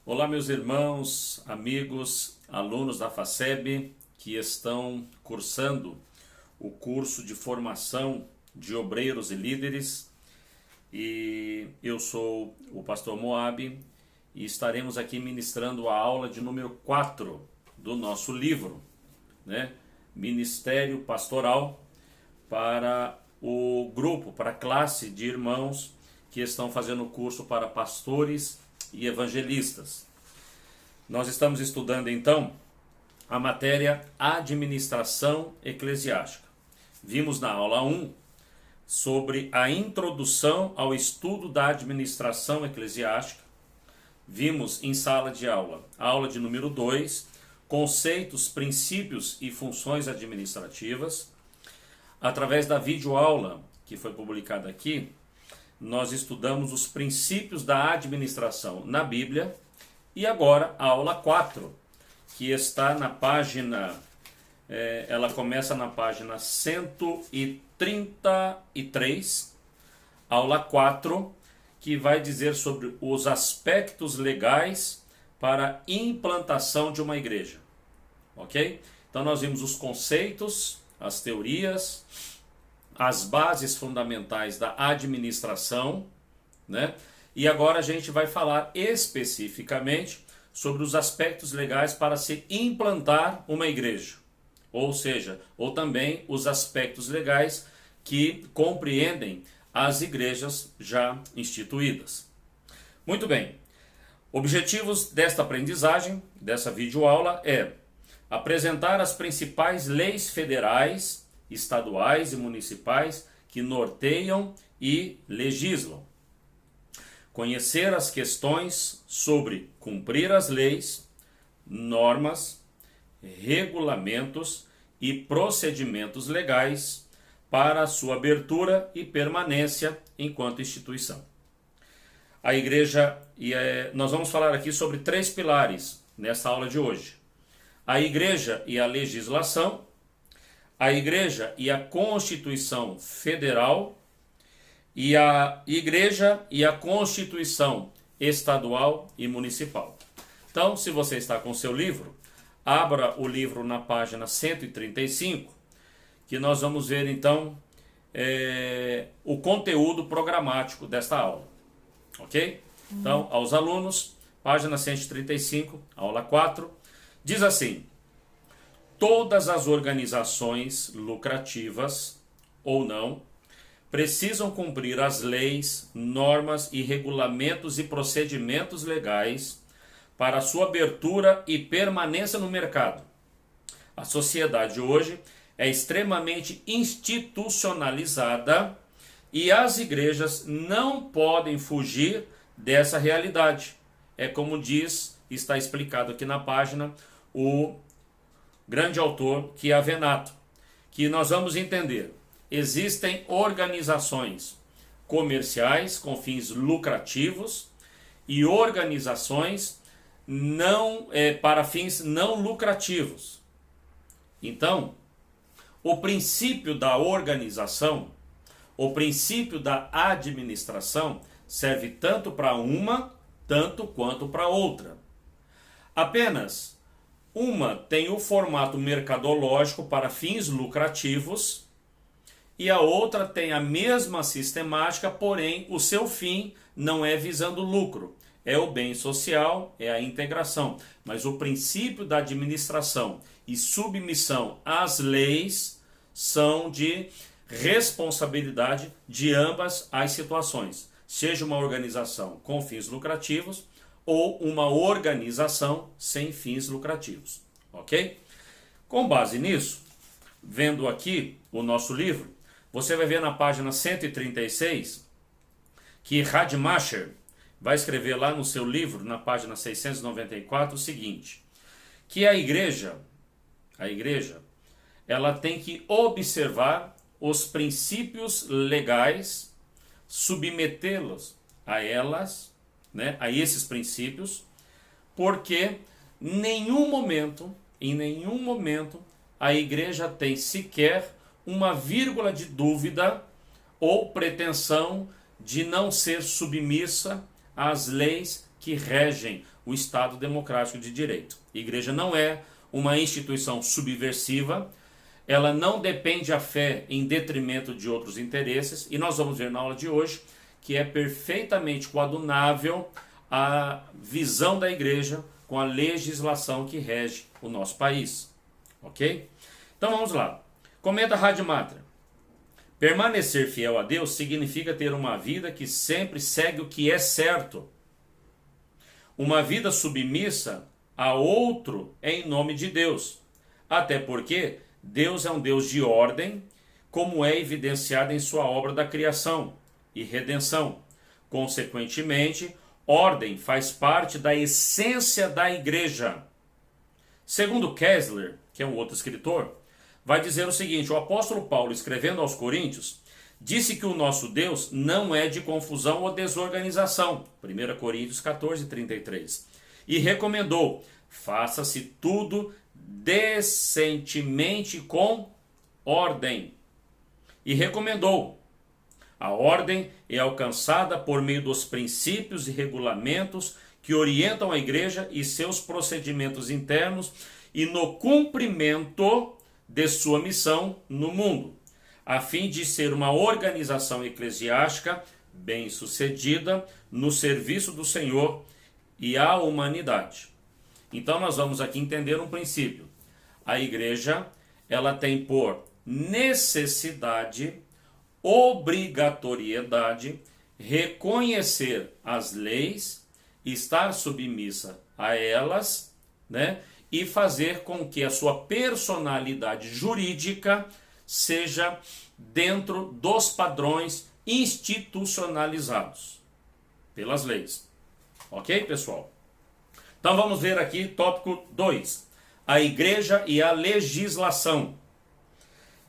Olá, meus irmãos, amigos, alunos da FACEB que estão cursando o curso de formação de obreiros e líderes. E eu sou o pastor Moab e estaremos aqui ministrando a aula de número 4 do nosso livro, né? Ministério Pastoral, para o grupo, para a classe de irmãos que estão fazendo o curso para pastores e evangelistas. Nós estamos estudando então a matéria Administração Eclesiástica. Vimos na aula 1 sobre a introdução ao estudo da administração eclesiástica. Vimos em sala de aula, aula de número 2, conceitos, princípios e funções administrativas. Através da videoaula que foi publicada aqui, nós estudamos os princípios da administração na Bíblia. E agora a aula 4, que está na página, ela começa na página 133, aula 4, que vai dizer sobre os aspectos legais para a implantação de uma igreja. Ok? Então nós vimos os conceitos, as teorias, as bases fundamentais da administração, né? E agora a gente vai falar especificamente sobre os aspectos legais para se implantar uma igreja. Ou seja, ou também os aspectos legais que compreendem as igrejas já instituídas. Muito bem. Objetivos desta aprendizagem, dessa videoaula, é apresentar as principais leis federais, estaduais e municipais que norteiam e legislam. Conhecer as questões sobre cumprir as leis, normas, regulamentos e procedimentos legais para a sua abertura e permanência enquanto instituição. A igreja, nós vamos falar aqui sobre 3 pilares nessa aula de hoje. A igreja e a legislação, a igreja e a Constituição Federal, e a igreja e a Constituição estadual e municipal. Então, se você está com seu livro, abra o livro na página 135, que nós vamos ver então o conteúdo programático desta aula. Ok? Então, aos alunos, página 135, aula 4, diz assim: todas as organizações lucrativas ou não precisam cumprir as leis, normas e regulamentos e procedimentos legais para a sua abertura e permanência no mercado. A sociedade hoje é extremamente institucionalizada e as igrejas não podem fugir dessa realidade. É como está explicado aqui na página, o grande autor Chiavenato, que nós vamos entender. Existem organizações comerciais com fins lucrativos e organizações para fins não lucrativos. Então, o princípio da organização, o princípio da administração serve tanto para uma, tanto quanto para outra. Apenas uma tem o formato mercadológico para fins lucrativos e a outra tem a mesma sistemática, porém o seu fim não é visando lucro. É o bem social, é a integração. Mas o princípio da administração e submissão às leis são de responsabilidade de ambas as situações. Seja uma organização com fins lucrativos ou uma organização sem fins lucrativos. Ok? Com base nisso, vendo aqui o nosso livro, você vai ver na página 136 que Radmacher vai escrever lá no seu livro, na página 694, o seguinte: que a igreja, ela tem que observar os princípios legais, submetê-los a elas, né, a esses princípios, porque em nenhum momento, a igreja tem sequer uma vírgula de dúvida ou pretensão de não ser submissa às leis que regem o Estado democrático de direito. A igreja não é uma instituição subversiva, ela não depende a fé em detrimento de outros interesses, e nós vamos ver na aula de hoje que é perfeitamente coadunável a visão da igreja com a legislação que rege o nosso país. Ok? Então vamos lá. Comenta Rademacher. Permanecer fiel a Deus significa ter uma vida que sempre segue o que é certo. Uma vida submissa a outro em nome de Deus. Até porque Deus é um Deus de ordem, como é evidenciado em sua obra da criação e redenção. Consequentemente, ordem faz parte da essência da igreja. Segundo Kessler, que é um outro escritor, vai dizer o seguinte: o apóstolo Paulo, escrevendo aos Coríntios, disse que o nosso Deus não é de confusão ou desorganização, 1 Coríntios 14, 33, e recomendou: faça-se tudo decentemente com ordem. E recomendou: a ordem é alcançada por meio dos princípios e regulamentos que orientam a igreja e seus procedimentos internos e no cumprimento de sua missão no mundo, a fim de ser uma organização eclesiástica bem-sucedida no serviço do Senhor e à humanidade. Então nós vamos aqui entender um princípio. A igreja, ela tem por necessidade, obrigatoriedade, reconhecer as leis, estar submissa a elas, né? E fazer com que a sua personalidade jurídica seja dentro dos padrões institucionalizados pelas leis. Ok, pessoal? Então vamos ver aqui tópico 2. A igreja e a legislação.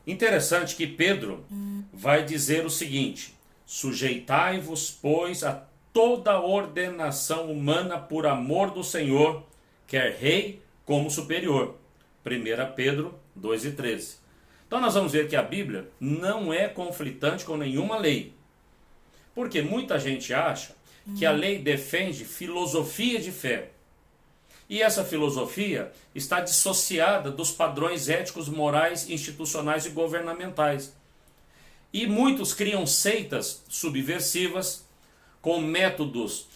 Interessante que Pedro vai dizer o seguinte: sujeitai-vos, pois, a toda ordenação humana por amor do Senhor, quer rei como superior. 1 Pedro 2:13. Então nós vamos ver que a Bíblia não é conflitante com nenhuma lei. Porque muita gente acha que a lei defende filosofia de fé. E essa filosofia está dissociada dos padrões éticos, morais, institucionais e governamentais. E muitos criam seitas subversivas com métodos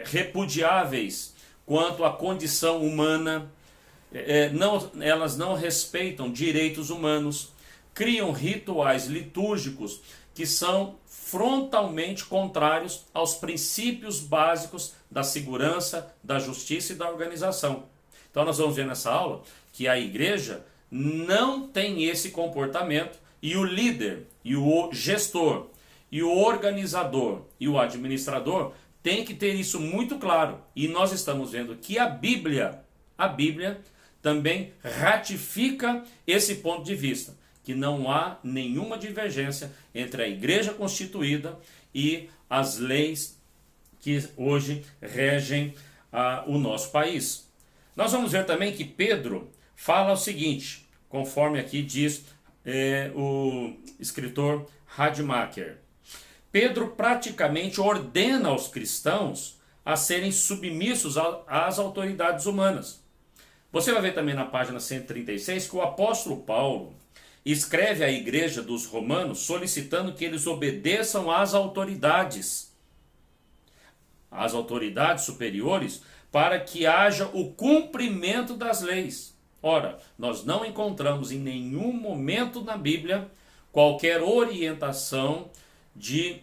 repudiáveis quanto à condição humana. Elas não respeitam direitos humanos, criam rituais litúrgicos que são frontalmente contrários aos princípios básicos da segurança, da justiça e da organização. Então nós vamos ver nessa aula que a igreja não tem esse comportamento, e o líder, e o gestor, e o organizador, e o administrador tem que ter isso muito claro. E nós estamos vendo que a Bíblia também ratifica esse ponto de vista, que não há nenhuma divergência entre a igreja constituída e as leis que hoje regem o nosso país. Nós vamos ver também que Pedro fala o seguinte, conforme aqui diz o escritor Rademacher. Pedro praticamente ordena aos cristãos a serem submissos às autoridades humanas. Você vai ver também na página 136 que o apóstolo Paulo escreve à igreja dos romanos solicitando que eles obedeçam às autoridades superiores, para que haja o cumprimento das leis. Ora, nós não encontramos em nenhum momento na Bíblia qualquer orientação de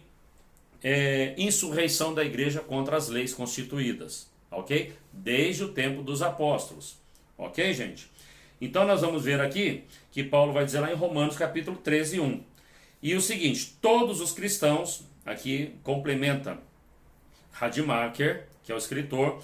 insurreição da igreja contra as leis constituídas, ok? Desde o tempo dos apóstolos, ok, gente? Então nós vamos ver aqui que Paulo vai dizer lá em Romanos capítulo 13, 1. E o seguinte: todos os cristãos, aqui complementa Rademacher, que é o escritor,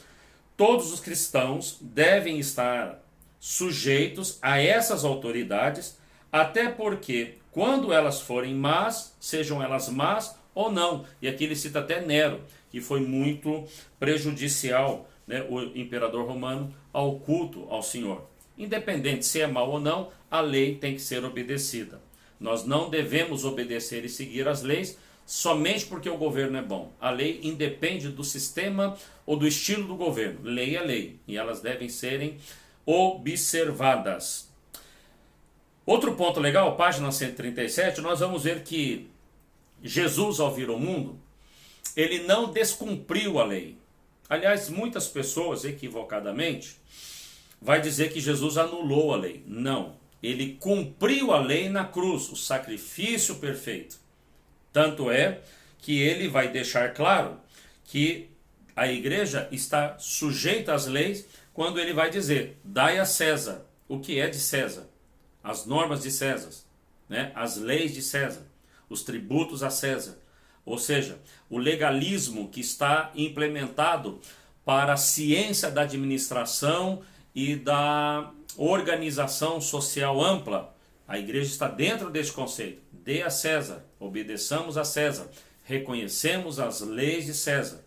todos os cristãos devem estar sujeitos a essas autoridades, até porque quando elas forem más, sejam elas más ou não. E aqui ele cita até Nero, que foi muito prejudicial, né, o imperador romano, ao culto ao Senhor. Independente se é mal ou não, a lei tem que ser obedecida. Nós não devemos obedecer e seguir as leis somente porque o governo é bom. A lei independe do sistema ou do estilo do governo. Lei é lei e elas devem serem observadas. Outro ponto legal, página 137, nós vamos ver que Jesus, ao vir ao mundo, ele não descumpriu a lei. Aliás, muitas pessoas, equivocadamente, vai dizer que Jesus anulou a lei. Não, ele cumpriu a lei na cruz, o sacrifício perfeito. Tanto é que ele vai deixar claro que a igreja está sujeita às leis quando ele vai dizer: dai a César o que é de César, as normas de César, né? As leis de César, os tributos a César. Ou seja, o legalismo que está implementado para a ciência da administração e da organização social ampla. A igreja está dentro deste conceito. Dê a César, obedeçamos a César, reconhecemos as leis de César.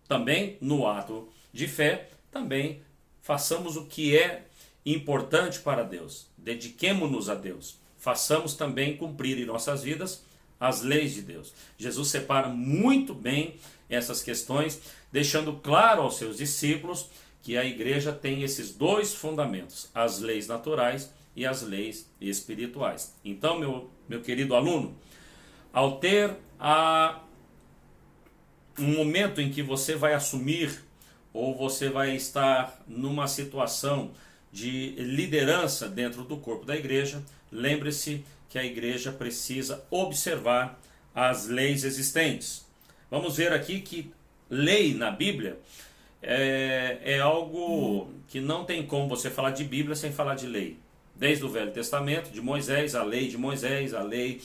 Também no ato de fé, também façamos o que é importante para Deus. Dediquemo-nos a Deus. Façamos também cumprir em nossas vidas as leis de Deus. Jesus separa muito bem essas questões, deixando claro aos seus discípulos que a igreja tem esses dois fundamentos, as leis naturais e as leis espirituais. Então, meu querido aluno, ao ter um momento em que você vai assumir ou você vai estar numa situação de liderança dentro do corpo da igreja, lembre-se que a igreja precisa observar as leis existentes. Vamos ver aqui que lei na Bíblia é algo que não tem como você falar de Bíblia sem falar de lei. Desde o Velho Testamento, de Moisés, a lei de Moisés, a lei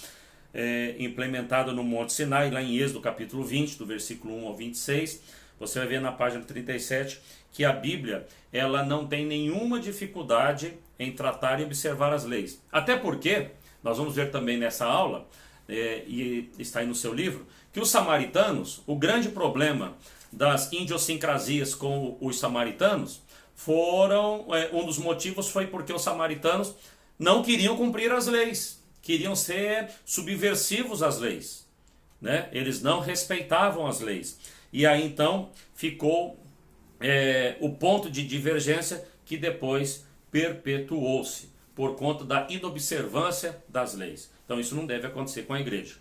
implementada no Monte Sinai, lá em Êxodo capítulo 20, do versículo 1 ao 26, você vai ver na página 37 que a Bíblia ela não tem nenhuma dificuldade em tratar e observar as leis. Até porque, nós vamos ver também nessa aula, e está aí no seu livro, que os samaritanos, o grande problema das idiosincrasias com os samaritanos, um dos motivos foi porque os samaritanos não queriam cumprir as leis, queriam ser subversivos às leis, né? Eles não respeitavam as leis. E aí então ficou o ponto de divergência que depois perpetuou-se por conta da inobservância das leis. Então isso não deve acontecer com a igreja.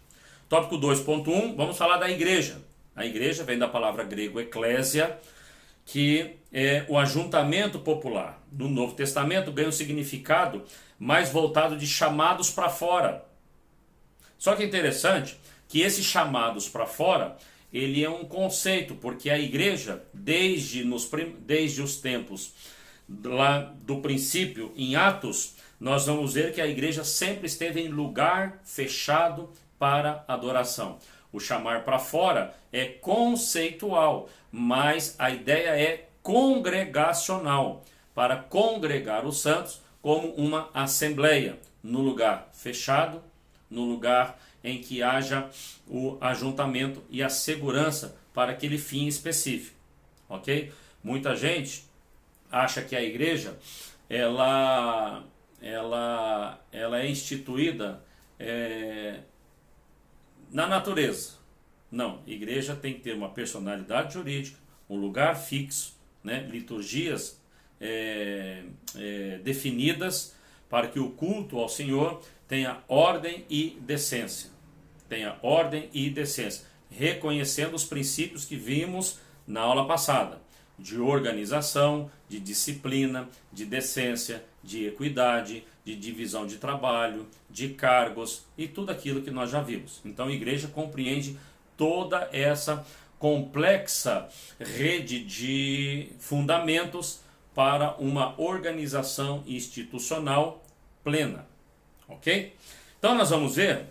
Tópico 2.1, vamos falar da igreja. A igreja vem da palavra grego eclésia, que é o ajuntamento popular. No Novo Testamento ganha um significado mais voltado de chamados para fora. Só que é interessante que esses chamados para fora, ele é um conceito, porque a igreja, desde os tempos lá do princípio, em Atos, nós vamos ver que a igreja sempre esteve em lugar fechado para adoração. O chamar para fora é conceitual, mas a ideia é congregacional, para congregar os santos como uma assembleia, no lugar fechado, no lugar em que haja o ajuntamento e a segurança para aquele fim específico, ok? Muita gente acha que a igreja ela é instituída na natureza. Não, igreja tem que ter uma personalidade jurídica, um lugar fixo, né? Liturgias definidas para que o culto ao Senhor tenha ordem e decência. Tenha ordem e decência, reconhecendo os princípios que vimos na aula passada, de organização, de disciplina, de decência, de equidade, de divisão de trabalho, de cargos e tudo aquilo que nós já vimos. Então a igreja compreende toda essa complexa rede de fundamentos para uma organização institucional plena, ok? Então nós vamos ver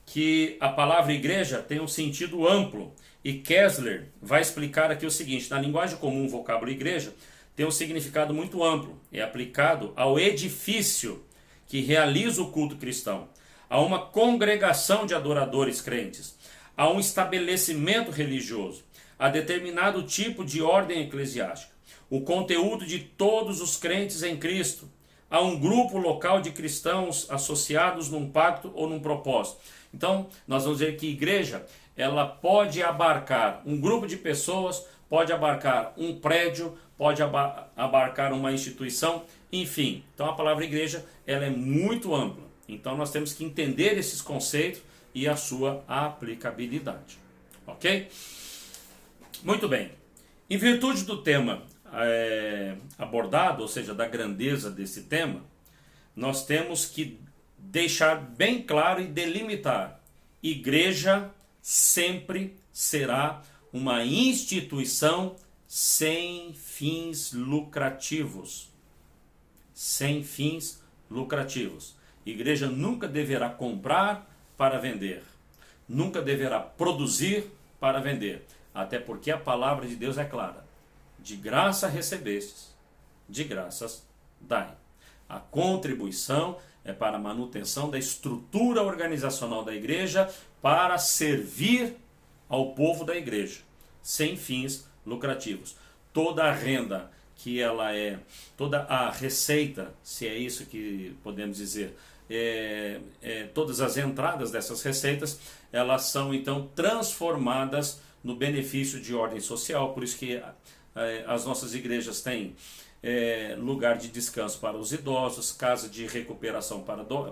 que a palavra igreja tem um sentido amplo e Kessler vai explicar aqui o seguinte: na linguagem comum, o vocábulo igreja tem um significado muito amplo, é aplicado ao edifício que realiza o culto cristão, a uma congregação de adoradores crentes, a um estabelecimento religioso, a determinado tipo de ordem eclesiástica, o conteúdo de todos os crentes em Cristo, a um grupo local de cristãos associados num pacto ou num propósito. Então, nós vamos ver que igreja, ela pode abarcar um grupo de pessoas, pode abarcar um prédio, pode abarcar uma instituição, enfim. Então, a palavra igreja, ela é muito ampla. Então, nós temos que entender esses conceitos e a sua aplicabilidade. Ok? Muito bem. Em virtude do tema abordado, ou seja, da grandeza desse tema, nós temos que deixar bem claro e delimitar: igreja sempre será uma instituição sem fins lucrativos. Sem fins lucrativos. Igreja nunca deverá comprar para vender. Nunca deverá produzir para vender. Até porque a palavra de Deus é clara: de graça recebestes, de graças dai. A contribuição é para a manutenção da estrutura organizacional da igreja, para servir ao povo da igreja, sem fins lucrativos. Toda a renda que ela toda a receita, se é isso que podemos dizer, todas as entradas dessas receitas, elas são então transformadas no benefício de ordem social. Por isso que as nossas igrejas têm lugar de descanso para os idosos, casa de recuperação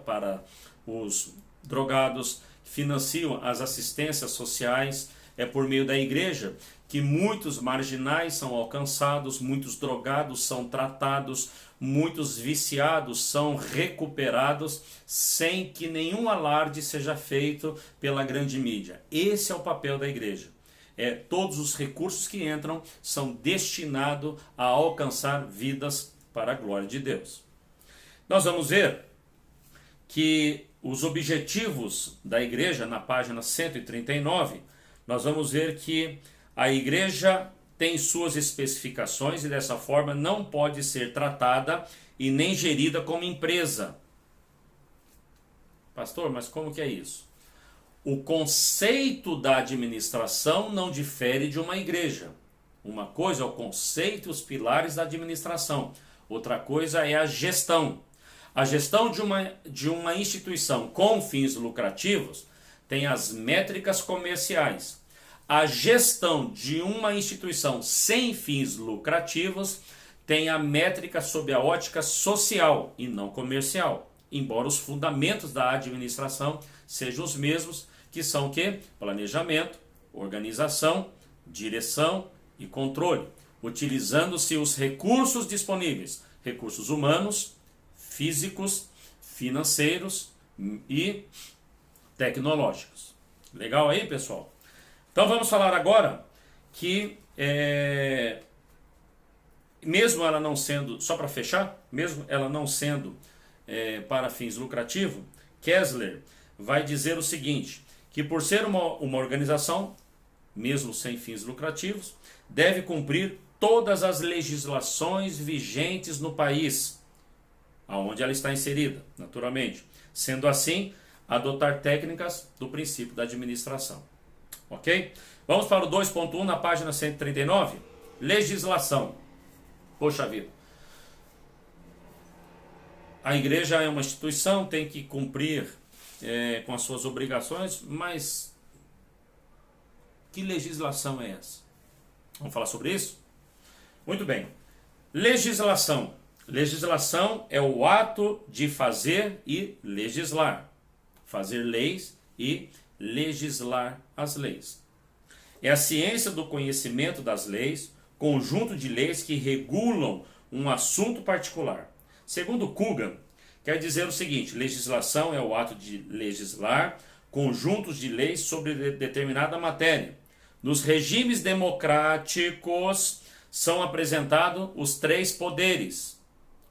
para os drogados, financiam as assistências sociais. É por meio da igreja que muitos marginais são alcançados, muitos drogados são tratados, muitos viciados são recuperados, sem que nenhum alarde seja feito pela grande mídia. Esse é o papel da igreja. Todos os recursos que entram são destinados a alcançar vidas para a glória de Deus. Nós vamos ver que os objetivos da igreja, na página 139, nós vamos ver que a igreja tem suas especificações e dessa forma não pode ser tratada e nem gerida como empresa. Pastor, mas como que é isso? O conceito da administração não difere de uma igreja. Uma coisa é o conceito e os pilares da administração. Outra coisa é a gestão. A gestão de uma instituição com fins lucrativos tem as métricas comerciais. A gestão de uma instituição sem fins lucrativos tem a métrica sob a ótica social e não comercial. Embora os fundamentos da administração sejam os mesmos, que são o quê? Planejamento, organização, direção e controle, utilizando-se os recursos disponíveis, recursos humanos, físicos, financeiros e tecnológicos. Legal aí, pessoal? Então vamos falar agora que, mesmo ela não sendo, só para fechar, mesmo ela não sendo para fins lucrativos, Kessler vai dizer o seguinte, que por ser uma organização, mesmo sem fins lucrativos, deve cumprir todas as legislações vigentes no país, aonde ela está inserida, naturalmente. Sendo assim, adotar técnicas do princípio da administração. Ok? Vamos para o 2.1 na página 139. Legislação. Poxa vida. A igreja é uma instituição, tem que cumprir com as suas obrigações, mas que legislação é essa? Vamos falar sobre isso? Muito bem. Legislação. Legislação é o ato de fazer e legislar. Fazer leis e legislar as leis. É a ciência do conhecimento das leis, conjunto de leis que regulam um assunto particular. Segundo Coogan, quer dizer o seguinte: legislação é o ato de legislar conjuntos de leis sobre determinada matéria. Nos regimes democráticos são apresentados os três poderes.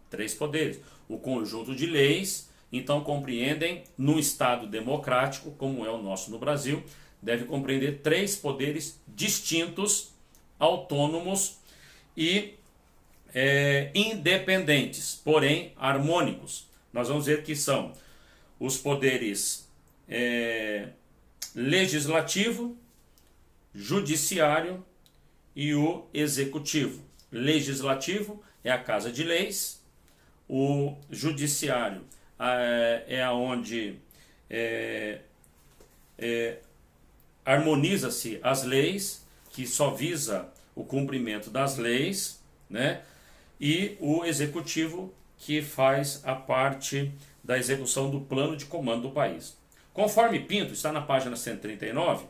Três poderes. O conjunto de leis, então, compreendem, num Estado democrático, como é o nosso no Brasil, deve compreender três poderes distintos, autônomos e independentes, porém harmônicos. Nós vamos ver que são os poderes legislativo, judiciário e o executivo. Legislativo é a casa de leis, o judiciário é onde harmoniza-se as leis, que só visa o cumprimento das leis, né? E o executivo, que faz a parte da execução do plano de comando do país. Conforme Pinto, está na página 139,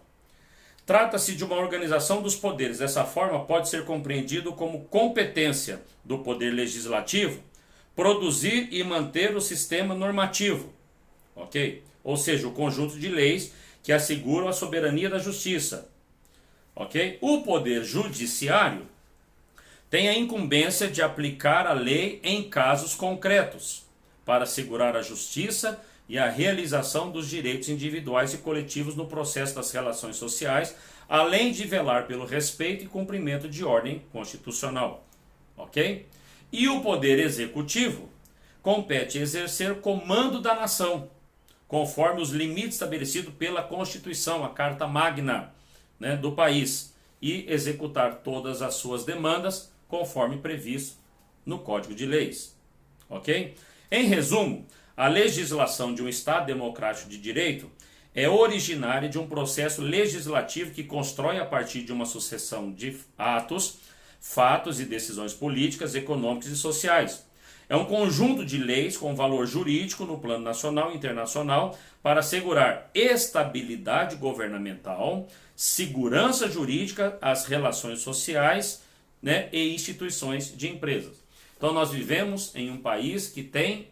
trata-se de uma organização dos poderes. Dessa forma, pode ser compreendido como competência do poder legislativo produzir e manter o sistema normativo, ok? Ou seja, o conjunto de leis que asseguram a soberania da justiça, ok? O poder judiciário tem a incumbência de aplicar a lei em casos concretos, para assegurar a justiça e a realização dos direitos individuais e coletivos no processo das relações sociais, além de velar pelo respeito e cumprimento de ordem constitucional, ok? E o poder executivo compete exercer comando da nação, conforme os limites estabelecidos pela Constituição, a Carta Magna, né, do país, e executar todas as suas demandas conforme previsto no Código de Leis, ok? Em resumo, a legislação de um Estado democrático de direito é originária de um processo legislativo que constrói a partir de uma sucessão de atos, fatos e decisões políticas, econômicas e sociais. É um conjunto de leis com valor jurídico no plano nacional e internacional para assegurar estabilidade governamental, segurança jurídica, as relações sociais, né, e instituições de empresas. Então nós vivemos em um país que tem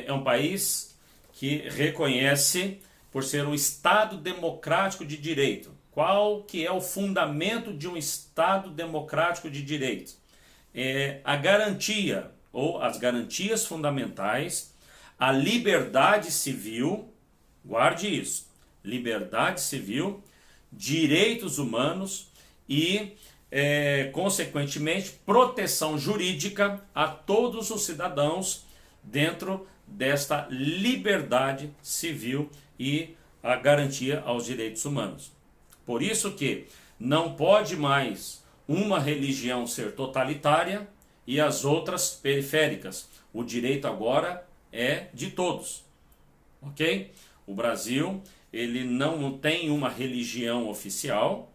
um país que reconhece por ser um Estado democrático de direito. Qual que é o fundamento de um Estado democrático de direito? A garantia, ou as garantias fundamentais, a liberdade civil, guarde isso, liberdade civil, direitos humanos e, consequentemente, proteção jurídica a todos os cidadãos dentro desta liberdade civil e a garantia aos direitos humanos. Por isso que não pode mais uma religião ser totalitária e as outras periféricas. O direito agora é de todos, ok? O Brasil, ele não tem uma religião oficial,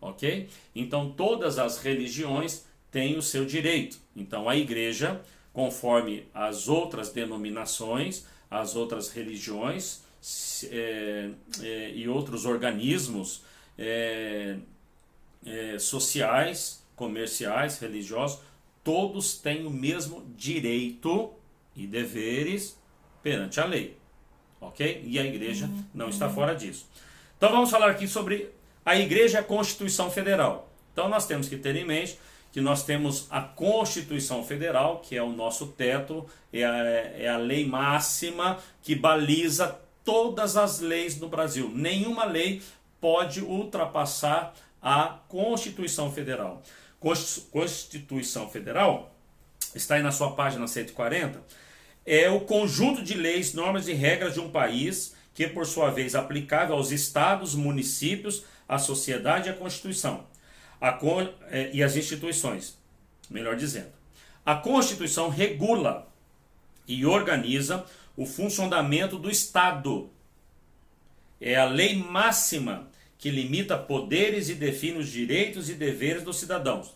ok? Então todas as religiões têm o seu direito. Então a igreja, conforme as outras denominações, as outras religiões e outros organismos sociais, comerciais, religiosos, todos têm o mesmo direito e deveres perante a lei, ok? E a igreja não está fora disso. Então vamos falar aqui sobre a igreja e a Constituição Federal. Então nós temos que ter em mente que nós temos a Constituição Federal, que é o nosso teto, é a lei máxima que baliza todas as leis no Brasil. Nenhuma lei pode ultrapassar a Constituição Federal. Constituição Federal, está aí na sua página 140, é o conjunto de leis, normas e regras de um país que, por sua vez, é aplicável aos estados, municípios, à sociedade e à Constituição. E as instituições, melhor dizendo. A Constituição regula e organiza o funcionamento do Estado. É a lei máxima que limita poderes e define os direitos e deveres dos cidadãos.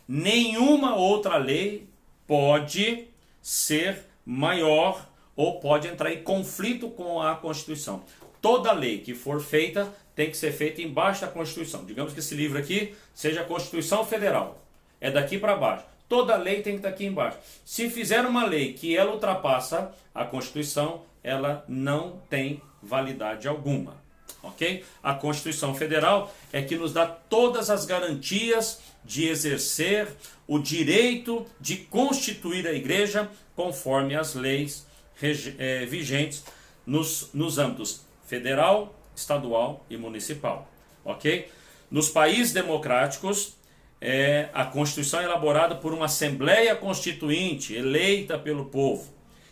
Nenhuma outra lei pode ser maior ou pode entrar em conflito com a Constituição. Toda lei que for feita tem que ser feita embaixo da Constituição. Digamos que esse livro aqui seja a Constituição Federal. É daqui para baixo. Toda lei tem que estar aqui embaixo. Se fizer uma lei que ela ultrapassa a Constituição, ela não tem validade alguma. Ok? A Constituição Federal é que nos dá todas as garantias de exercer o direito de constituir a igreja conforme as leis vigentes nos âmbitos federal, estadual e municipal, ok? Nos países democráticos, a Constituição é elaborada por uma Assembleia Constituinte eleita pelo povo,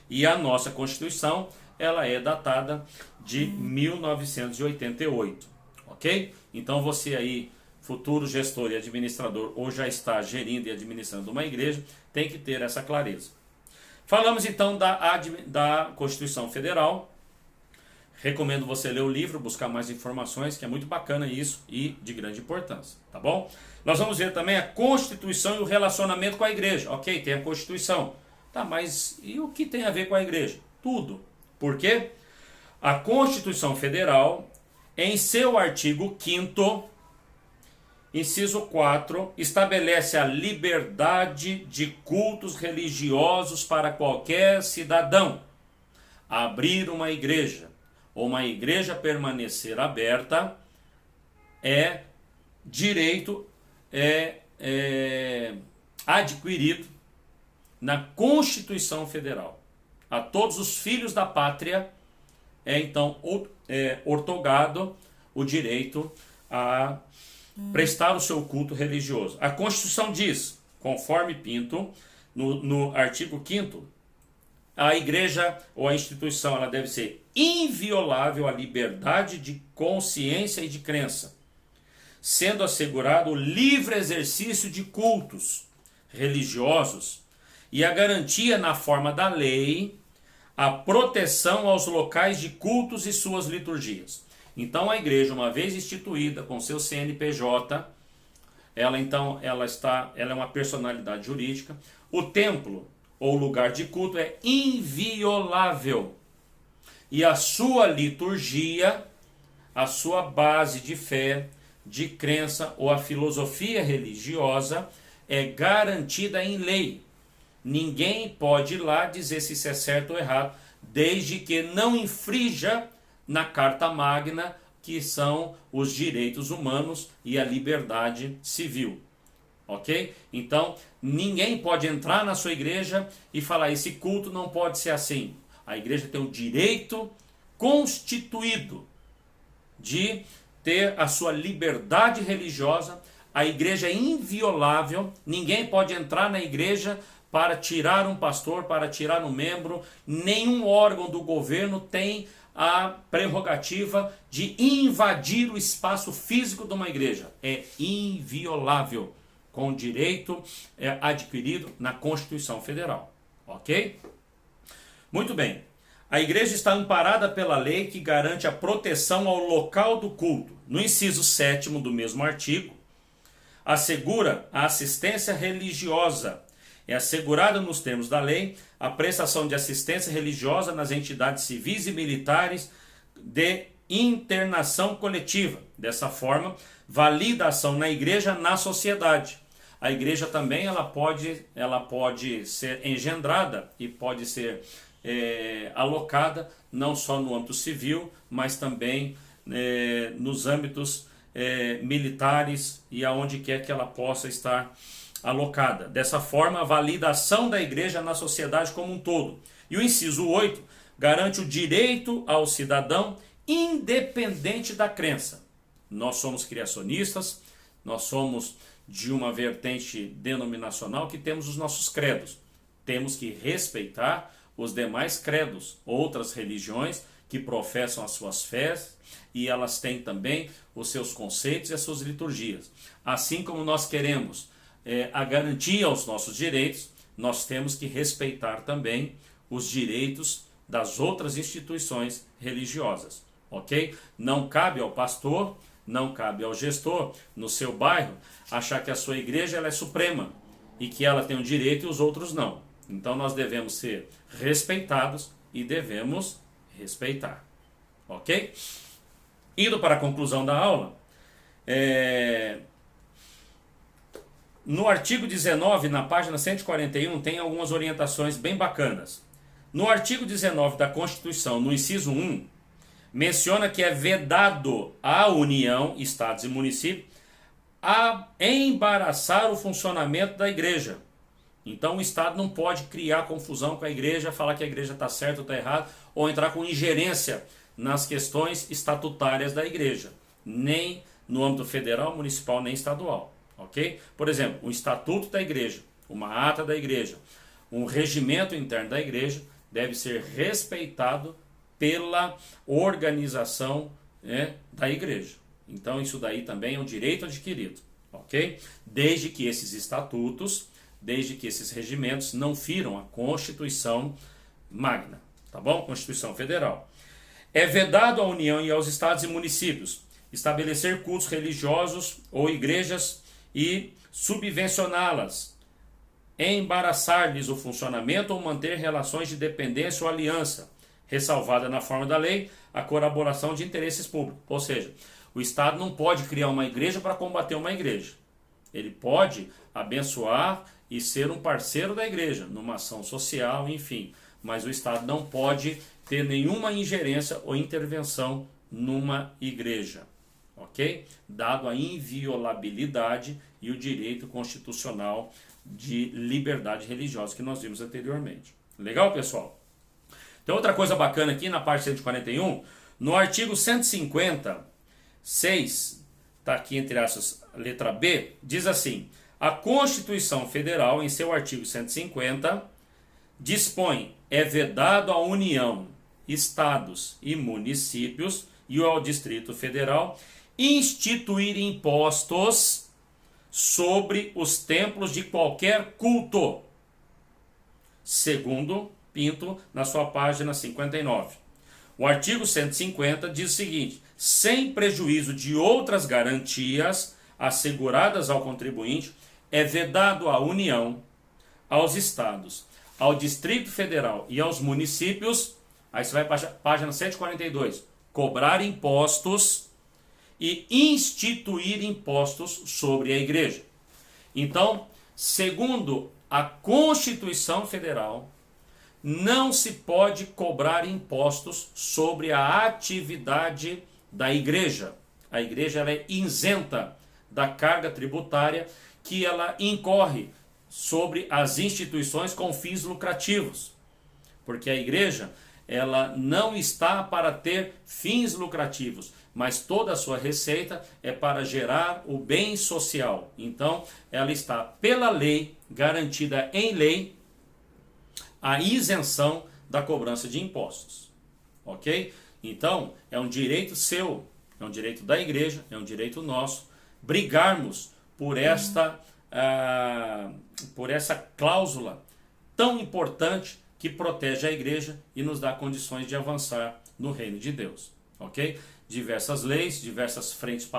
e a nossa Constituição ela é datada de 1988, ok? Então você aí, futuro gestor e administrador, ou já está gerindo e administrando uma igreja, tem que ter essa clareza. Falamos então da Constituição Federal, Recomendo você ler o livro, buscar mais informações, que é muito bacana isso e de grande importância, tá bom? Nós vamos ver também a Constituição e o relacionamento com a igreja. Ok, tem a Constituição. Tá, mas e o que tem a ver com a igreja? Tudo. Por quê? A Constituição Federal, em seu artigo 5º, inciso 4, estabelece a liberdade de cultos religiosos para qualquer cidadão. Abrir uma igreja ou uma igreja permanecer aberta é direito adquirido na Constituição Federal. A todos os filhos da pátria então ortogado o direito a prestar o seu culto religioso. A Constituição diz, conforme Pinto, no artigo 5º, a igreja ou a instituição ela deve ser inviolável à liberdade de consciência e de crença, sendo assegurado o livre exercício de cultos religiosos e a garantia na forma da lei a proteção aos locais de cultos e suas liturgias. Então a igreja, uma vez instituída com seu CNPJ, ela é uma personalidade jurídica. O templo ou lugar de culto é inviolável. E a sua liturgia, a sua base de fé, de crença ou a filosofia religiosa é garantida em lei. Ninguém pode ir lá dizer se isso é certo ou errado, desde que não infrinja na Carta Magna, que são os direitos humanos e a liberdade civil. Ok? Então, ninguém pode entrar na sua igreja e falar, esse culto não pode ser assim. A igreja tem o direito constituído de ter a sua liberdade religiosa. A igreja é inviolável, ninguém pode entrar na igreja para tirar um pastor, para tirar um membro. Nenhum órgão do governo tem a prerrogativa de invadir o espaço físico de uma igreja. É inviolável, com direito adquirido na Constituição Federal. Ok? Muito bem. A igreja está amparada pela lei que garante a proteção ao local do culto. No inciso 7º do mesmo artigo, assegura a assistência religiosa. É assegurada nos termos da lei a prestação de assistência religiosa nas entidades civis e militares de internação coletiva. Dessa forma, valida a ação na igreja na sociedade. A igreja também ela pode ser engendrada e pode ser alocada não só no âmbito civil, mas também nos âmbitos militares e aonde quer que ela possa estar alocada. Dessa forma, a validação da igreja na sociedade como um todo. E o inciso 8 garante o direito ao cidadão independente da crença. Nós somos criacionistas, nós somos de uma vertente denominacional que temos os nossos credos. Temos que respeitar os demais credos, outras religiões que professam as suas fés e elas têm também os seus conceitos e as suas liturgias. Assim como nós queremos a garantia aos nossos direitos, nós temos que respeitar também os direitos das outras instituições religiosas, ok? Não cabe ao pastor, não cabe ao gestor no seu bairro achar que a sua igreja ela é suprema e que ela tem o direito e os outros não. Então nós devemos ser respeitados e devemos respeitar, ok? Indo para a conclusão da aula, no artigo 19, na página 141, tem algumas orientações bem bacanas. No artigo 19 da Constituição, no inciso 1, menciona que é vedado à União, Estados e municípios, a embaraçar o funcionamento da igreja. Então o Estado não pode criar confusão com a igreja, falar que a igreja está certa ou está errada, ou entrar com ingerência nas questões estatutárias da igreja, nem no âmbito federal, municipal, nem estadual. Ok? Por exemplo, o estatuto da igreja, uma ata da igreja, um regimento interno da igreja deve ser respeitado pela organização da igreja. Então isso daí também é um direito adquirido, ok? Desde que esses estatutos, desde que esses regimentos não firam a Constituição Magna, tá bom? Constituição Federal. É vedado à União e aos estados e municípios estabelecer cultos religiosos ou igrejas e subvencioná-las, embaraçar-lhes o funcionamento ou manter relações de dependência ou aliança, ressalvada na forma da lei a colaboração de interesses públicos. Ou seja, o Estado não pode criar uma igreja para combater uma igreja. Ele pode abençoar e ser um parceiro da igreja, numa ação social, enfim. Mas o Estado não pode ter nenhuma ingerência ou intervenção numa igreja. Ok? Dado a inviolabilidade e o direito constitucional de liberdade religiosa que nós vimos anteriormente. Legal, pessoal? Tem outra coisa bacana aqui na parte 141, no artigo 156, está aqui entre aspas, letra B, diz assim: a Constituição Federal, em seu artigo 150, dispõe, é vedado à União, estados e municípios e ao Distrito Federal instituir impostos sobre os templos de qualquer culto, segundo Pinto, na sua página 59. O artigo 150 diz o seguinte: sem prejuízo de outras garantias asseguradas ao contribuinte, é vedado à União, aos estados, ao Distrito Federal e aos municípios, aí você vai para a página 142, cobrar impostos e instituir impostos sobre a igreja. Então, segundo a Constituição Federal, não se pode cobrar impostos sobre a atividade da igreja. A igreja ela é isenta da carga tributária que ela incorre sobre as instituições com fins lucrativos. Porque a igreja ela não está para ter fins lucrativos, mas toda a sua receita é para gerar o bem social. Então, ela está pela lei, garantida em lei, a isenção da cobrança de impostos. Ok? Então, é um direito seu, é um direito da igreja, é um direito nosso, brigarmos por esta cláusula tão importante que protege a igreja e nos dá condições de avançar no reino de Deus. Ok? Diversas leis, diversas frentes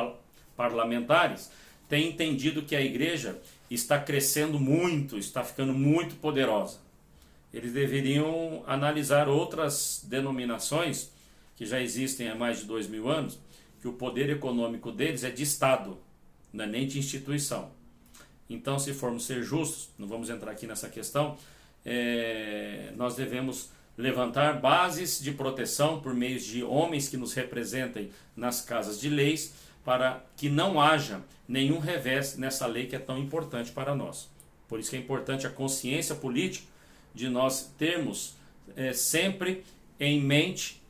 parlamentares têm entendido que a igreja está crescendo muito, está ficando muito poderosa. Eles deveriam analisar outras denominações que já existem há mais de 2000 anos, que o poder econômico deles é de Estado, não é nem de instituição. Então, se formos ser justos, não vamos entrar aqui nessa questão, nós devemos levantar bases de proteção por meio de homens que nos representem nas casas de leis, para que não haja nenhum revés nessa lei que é tão importante para nós. Por isso que é importante a consciência política de nós termos sempre em mente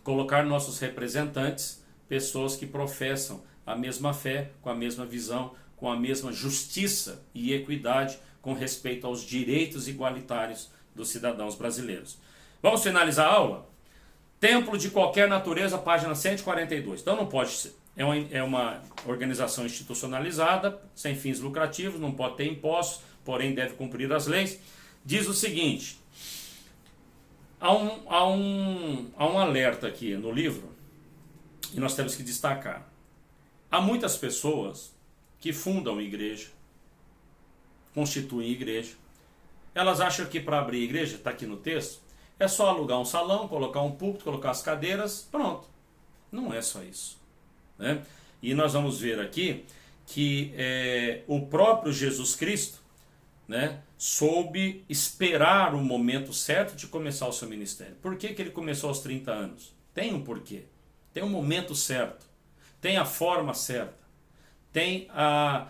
colocar nossos representantes, pessoas que professam a mesma fé, com a mesma visão, com a mesma justiça e equidade com respeito aos direitos igualitários dos cidadãos brasileiros. Vamos finalizar a aula? Templo de qualquer natureza, página 142. Então não pode ser. É uma organização institucionalizada, sem fins lucrativos, não pode ter impostos, porém deve cumprir as leis. Diz o seguinte: há um alerta aqui no livro, e nós temos que destacar. Há muitas pessoas que fundam igreja, constituem igreja. Elas acham que para abrir igreja, está aqui no texto, é só alugar um salão, colocar um púlpito, colocar as cadeiras, pronto. Não é só isso, né? E nós vamos ver aqui que o próprio Jesus Cristo, né, soube esperar o momento certo de começar o seu ministério. Por que ele começou aos 30 anos? Tem um porquê. Tem um momento certo. Tem a forma certa. Tem a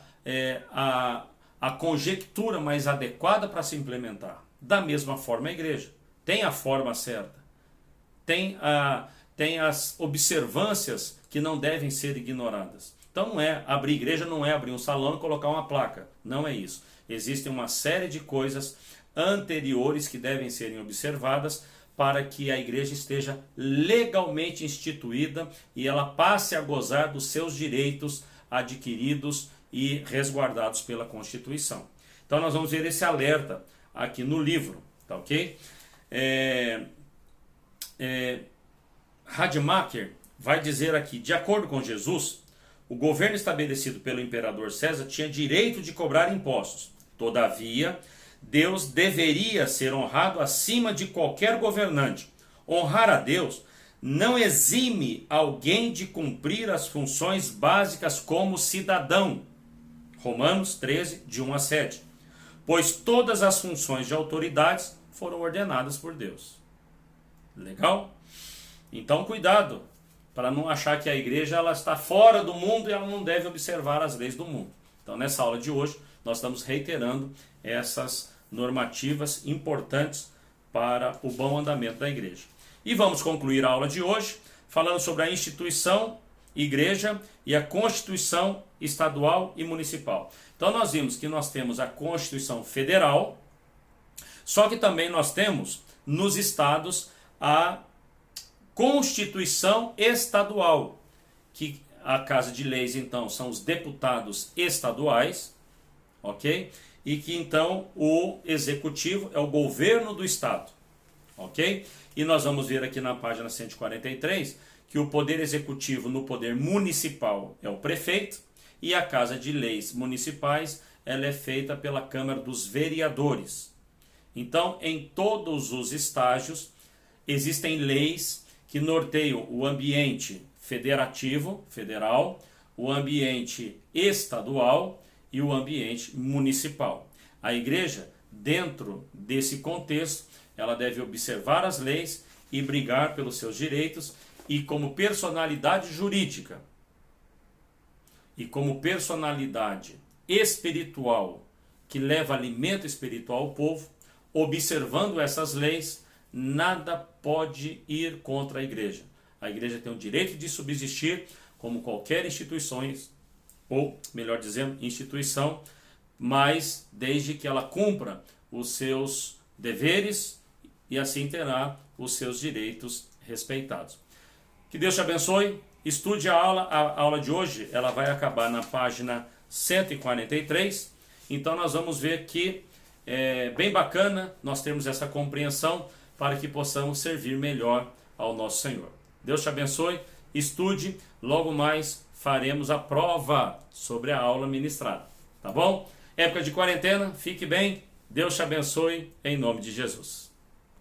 conjectura mais adequada para se implementar. Da mesma forma a igreja. Tem a forma certa. Tem as observâncias que não devem ser ignoradas. Então não é abrir igreja, não é abrir um salão e colocar uma placa. Não é isso. Existem uma série de coisas anteriores que devem serem observadas para que a igreja esteja legalmente instituída e ela passe a gozar dos seus direitos adquiridos e resguardados pela Constituição. Então nós vamos ver esse alerta aqui no livro, tá ok? Rademacher vai dizer aqui, de acordo com Jesus, o governo estabelecido pelo imperador César tinha direito de cobrar impostos. Todavia, Deus deveria ser honrado acima de qualquer governante. Honrar a Deus não exime alguém de cumprir as funções básicas como cidadão. Romanos 13, de 1 a 7. Pois todas as funções de autoridades foram ordenadas por Deus. Legal? Então cuidado, para não achar que a igreja ela está fora do mundo e ela não deve observar as leis do mundo. Então nessa aula de hoje nós estamos reiterando essas normativas importantes para o bom andamento da igreja. E vamos concluir a aula de hoje falando sobre a instituição igreja e a Constituição estadual e municipal. Então nós vimos que nós temos a Constituição federal, só que também nós temos nos estados a Constituição estadual, que a Casa de Leis então são os deputados estaduais, ok? E que então o executivo é o governo do estado, ok? E nós vamos ver aqui na página 143 que o poder executivo no poder municipal é o prefeito e a Casa de Leis municipais ela é feita pela Câmara dos Vereadores. Então, em todos os estágios existem leis que norteiam o ambiente federativo, federal, o ambiente estadual e o ambiente municipal. A igreja, dentro desse contexto, ela deve observar as leis e brigar pelos seus direitos, e como personalidade jurídica e como personalidade espiritual que leva alimento espiritual ao povo, observando essas leis, nada pode ir contra a igreja. A igreja tem o direito de subsistir como qualquer instituição, ou melhor dizendo, instituição, mas desde que ela cumpra os seus deveres e assim terá os seus direitos respeitados. Que Deus te abençoe. Estude a aula de hoje, ela vai acabar na página 143. Então nós vamos ver que é bem bacana nós termos essa compreensão para que possamos servir melhor ao nosso Senhor. Deus te abençoe, estude, logo mais faremos a prova sobre a aula ministrada, tá bom? Época de quarentena, fique bem, Deus te abençoe, em nome de Jesus.